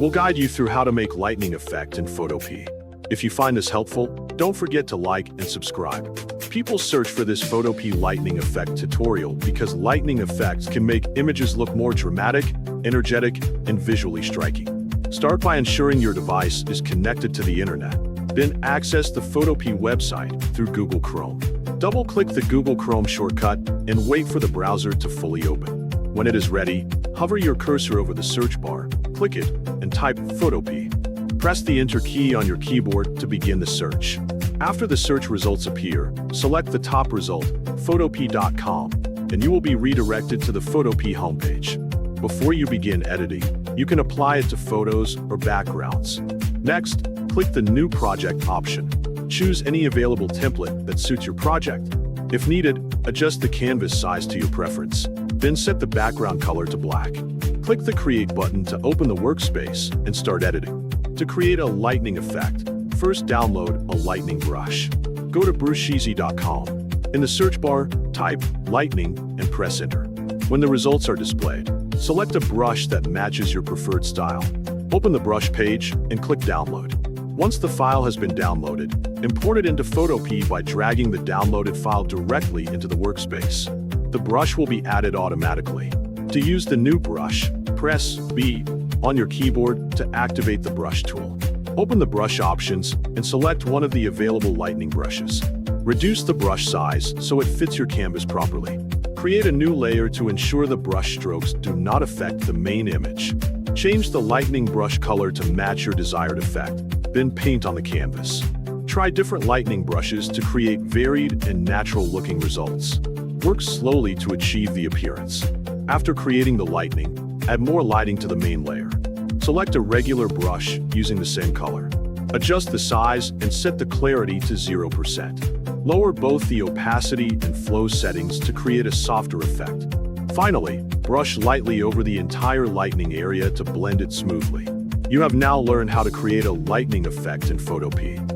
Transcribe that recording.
We'll guide you through how to make lightning effect in Photopea. If you find this helpful, don't forget to like and subscribe. People search for this Photopea lightning effect tutorial because lightning effects can make images look more dramatic, energetic, and visually striking. Start by ensuring your device is connected to the internet. Then access the Photopea website through Google Chrome. Double-click the Google Chrome shortcut and wait for the browser to fully open. When it is ready, hover your cursor over the search bar, click it, and type Photopea. Press the Enter key on your keyboard to begin the search. After the search results appear, select the top result, 𝗟𝗹𝗞𝗘, and you will be redirected to the Photopea homepage. Before you begin editing, you can apply it to photos or backgrounds. Next, click the New Project option. Choose any available template that suits your project. If needed, adjust the canvas size to your preference. Then set the background color to black. Click the Create button to open the workspace and start editing. To create a lightning effect, first download a lightning brush. Go to 𝗟𝗪𝗞𝗘.com. In the search bar, type lightning and press Enter. When the results are displayed, select a brush that matches your preferred style. Open the brush page and click Download. Once the file has been downloaded, import it into Photopea by dragging the downloaded file directly into the workspace. The brush will be added automatically. To use the new brush, press B on your keyboard to activate the brush tool. Open the brush options and select one of the available lightning brushes. Reduce the brush size so it fits your canvas properly. Create a new layer to ensure the brush strokes do not affect the main image. Change the lightning brush color to match your desired effect, then paint on the canvas. Try different lightning brushes to create varied and natural-looking results. Work slowly to achieve the appearance. After creating the lightning, add more lighting to the main layer. Select a regular brush using the same color. Adjust the size and set the clarity to 0%. Lower both the opacity and flow settings to create a softer effect. Finally, brush lightly over the entire lightning area to blend it smoothly. You have now learned how to create a lightning effect in Photopea.